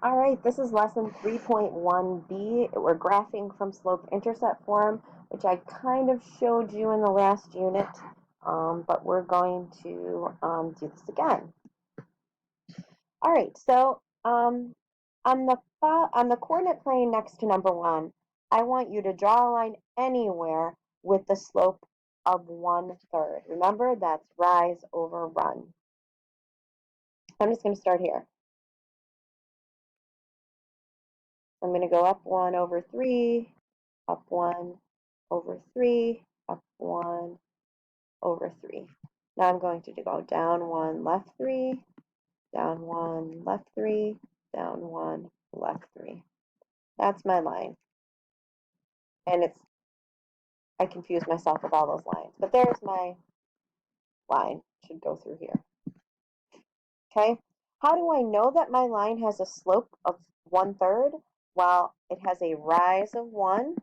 All right, this is lesson 3.1b. We're graphing from slope-intercept form, which I kind of showed you in the last unit, but we're going to do this again. All right, so on the coordinate plane next to number 1, I want you to draw a line anywhere with the slope of 1/3. Remember, that's rise over run. I'm just going to start here. I'm going to go up 1 over 3, up 1 over 3, up 1 over 3. Now I'm going to go down 1, left 3, down 1, left 3, down 1, left 3. That's my line. And I confuse myself with all those lines. But there's my line. Should go through here. Okay? How do I know that my line has a slope of 1/3? Well, it has a rise of 1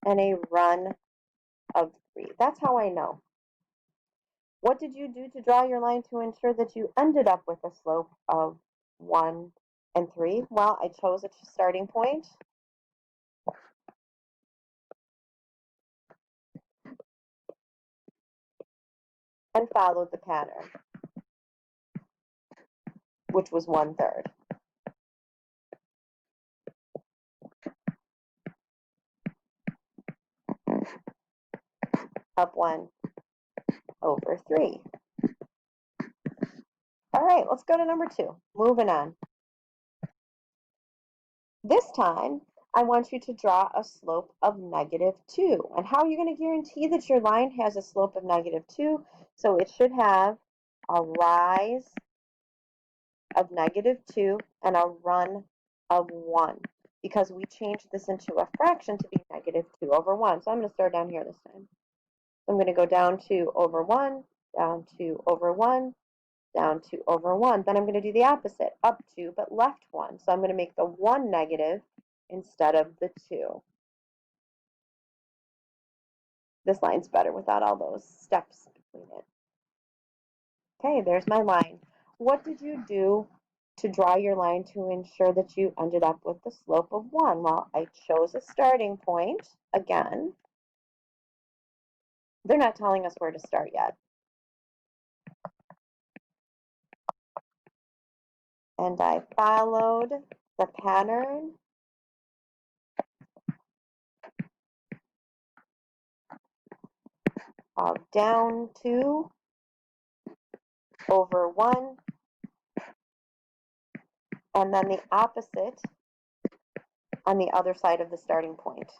and a run of 3. That's how I know. What did you do to draw your line to ensure that you ended up with a slope of 1 and 3? Well, I chose a starting point and followed the pattern, which was 1/3. Up 1 over 3. All right, let's go to number 2. Moving on. This time, I want you to draw a slope of -2. And how are you going to guarantee that your line has a slope of -2? So it should have a rise of -2 and a run of 1, because we changed this into a fraction to be -2 over 1. So I'm going to start down here this time. I'm going to go down 2 over 1, down 2 over 1, down 2 over 1. Then I'm going to do the opposite, up 2 but left 1. So I'm going to make the 1 negative instead of the 2. This line's better without all those steps between it. Okay, there's my line. What did you do to draw your line to ensure that you ended up with the slope of 1? Well, I chose a starting point. Again, they're not telling us where to start yet. And I followed the pattern of down 2 over 1, and then the opposite on the other side of the starting point.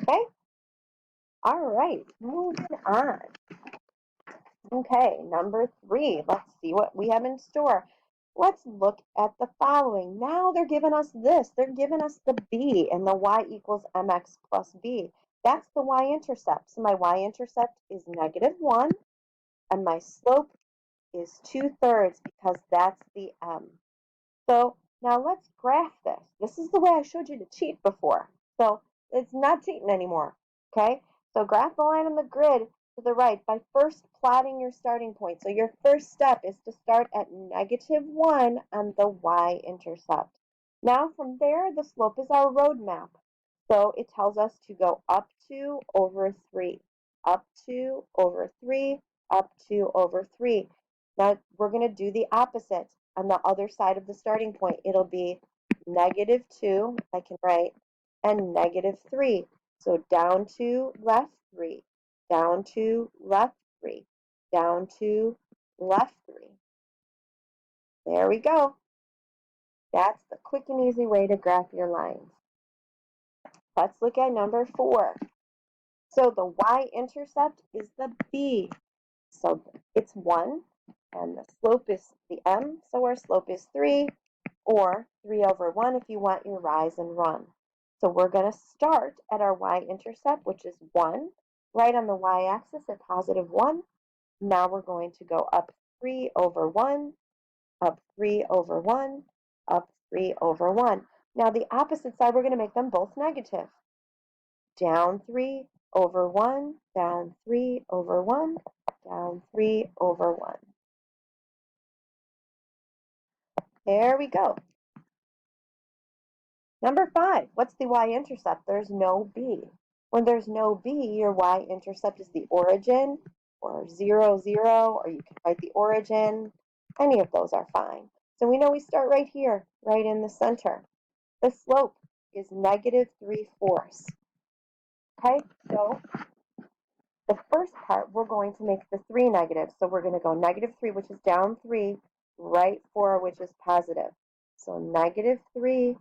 Okay? All right, moving on. Okay, number 3. Let's see what we have in store. Let's look at the following. Now they're giving us this. They're giving us the b, and the y equals mx plus b. That's the y-intercept. So my y-intercept is -1, and my slope is 2/3 because that's the m. So now let's graph this. This is the way I showed you to cheat before. So it's not cheating anymore. Okay? So graph the line on the grid to the right by first plotting your starting point. So your first step is to start at -1 on the y-intercept. Now from there, the slope is our roadmap. So it tells us to go up 2 over 3, up 2 over 3, up 2 over 3. Now we're going to do the opposite. On the other side of the starting point, it'll be -2, I can write, and -3. So down 2, left 3, down 2, left 3, down 2, left 3. There we go. That's the quick and easy way to graph your lines. Let's look at number 4. So the y-intercept is the b. So it's 1, and the slope is the m, so our slope is 3, or 3 over 1 if you want your rise and run. So we're going to start at our y-intercept, which is 1, right on the y-axis at +1. Now we're going to go up 3 over 1, up 3 over 1, up 3 over 1. Now the opposite side, we're going to make them both negative. Down 3 over 1, down 3 over 1, down 3 over 1. There we go. Number 5, what's the y-intercept? There's no b. When there's no b, your y-intercept is the origin, or 0, 0, or you can write the origin. Any of those are fine. So we know we start right here, right in the center. The slope is negative 3/4. Okay, so the first part, we're going to make the 3 negative. So we're going to go negative 3, which is down 3, right 4, which is positive. So negative 3,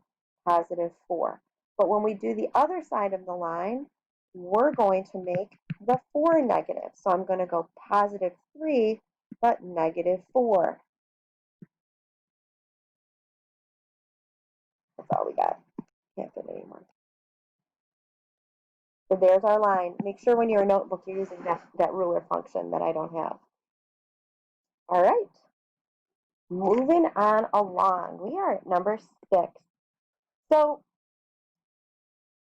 positive 4. But when we do the other side of the line, we're going to make the 4 negative. So I'm going to go positive 3, but negative 4. That's all we got. Can't fit any more. So there's our line. Make sure when you're a notebook, you're using that ruler function that I don't have. All right. Moving on along. We are at number 6. So,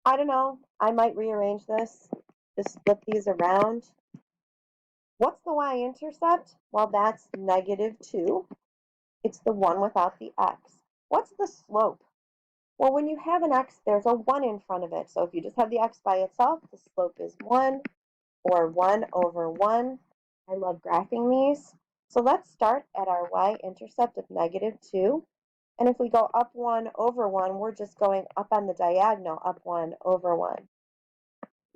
I don't know. I might rearrange this. Just flip these around. What's the y-intercept? Well, that's negative 2. It's the one without the x. What's the slope? Well, when you have an x, there's a 1 in front of it. So if you just have the x by itself, the slope is 1, or 1 over 1. I love graphing these. So let's start at our y-intercept of negative 2. And if we go up 1 over 1, we're just going up on the diagonal, up 1 over 1.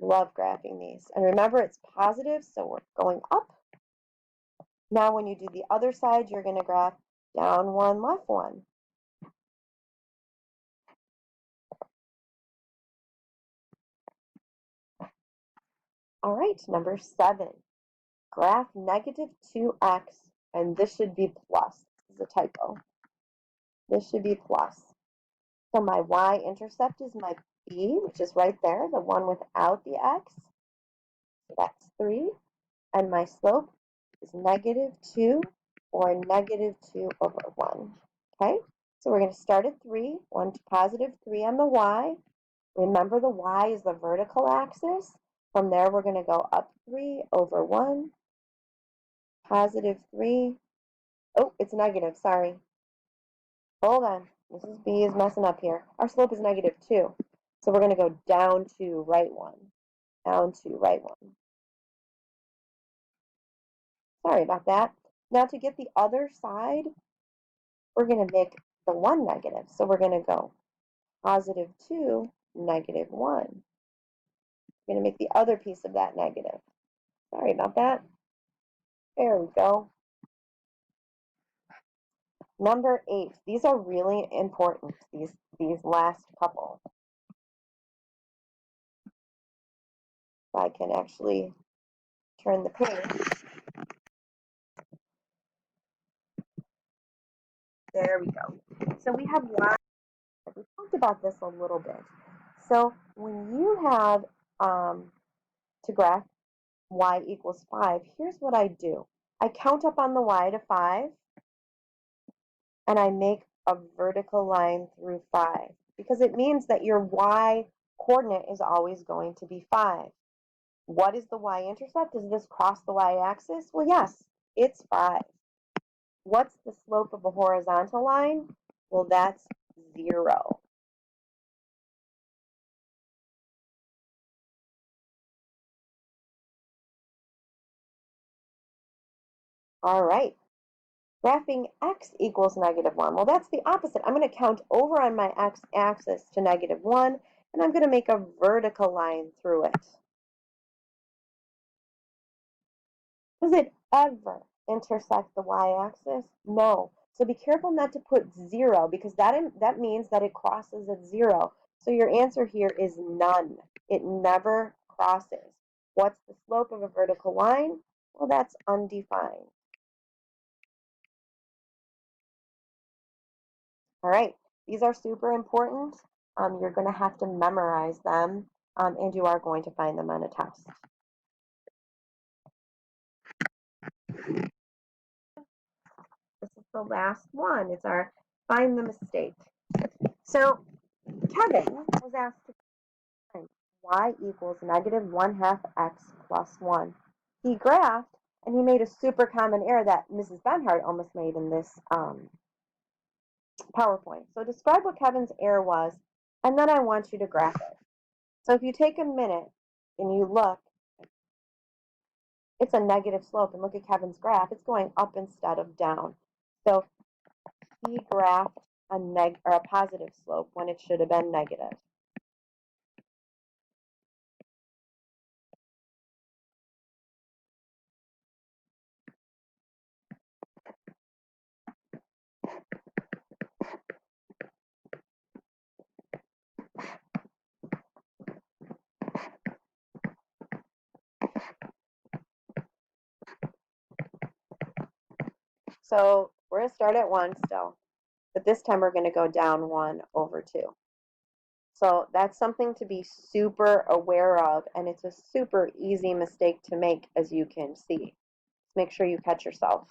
Love graphing these. And remember, it's positive, so we're going up. Now when you do the other side, you're going to graph down 1, left 1. All right, number 7. Graph negative 2x, and this should be plus. This is a typo. This should be plus. So my y-intercept is my b, which is right there, the one without the x. So that's 3. And my slope is negative 2, or negative 2 over 1. Okay? So we're going to start at 3, 1 to positive 3 on the y. Remember, the y is the vertical axis. From there, we're going to go up 3 over 1, positive 3. Oh, it's negative, sorry. Hold on. Mrs. B is messing up here. Our slope is negative 2. So we're going to go down 2, right 1. Down 2, right 1. Sorry about that. Now to get the other side, we're going to make the 1 negative. So we're going to go positive 2, negative 1. We're going to make the other piece of that negative. Sorry about that. There we go. Number 8. These are really important, these last couple. If I can actually turn the page. There we go. So we have y. We talked about this a little bit. So when you have to graph y equals 5, here's what I do. I count up on the y to 5, and I make a vertical line through 5, because it means that your y coordinate is always going to be 5. What is the y-intercept? Does this cross the y-axis? Well, yes, it's 5. What's the slope of a horizontal line? Well, that's 0. All right. Graphing x equals negative 1. Well, that's the opposite. I'm going to count over on my x-axis to negative 1, and I'm going to make a vertical line through it. Does it ever intersect the y-axis? No. So be careful not to put 0, because that means that it crosses at 0. So your answer here is none. It never crosses. What's the slope of a vertical line? Well, that's undefined. All right, these are super important. You're going to have to memorize them, and you are going to find them on a test. This is the last one. It's our find the mistake. So Kevin was asked to find y equals negative 1/2 x plus 1. He graphed, and he made a super common error that Mrs. Benhart almost made in this PowerPoint. So describe what Kevin's error was, and then I want you to graph it. So if you take a minute and you look, it's a negative slope, and look at Kevin's graph. It's going up instead of down. So he graphed a positive slope when it should have been negative. So we're going to start at 1 still, but this time we're going to go down 1 over 2. So that's something to be super aware of, and it's a super easy mistake to make, as you can see. Just make sure you catch yourself.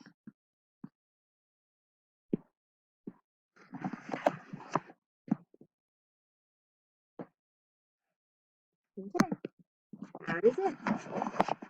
Okay, that is it.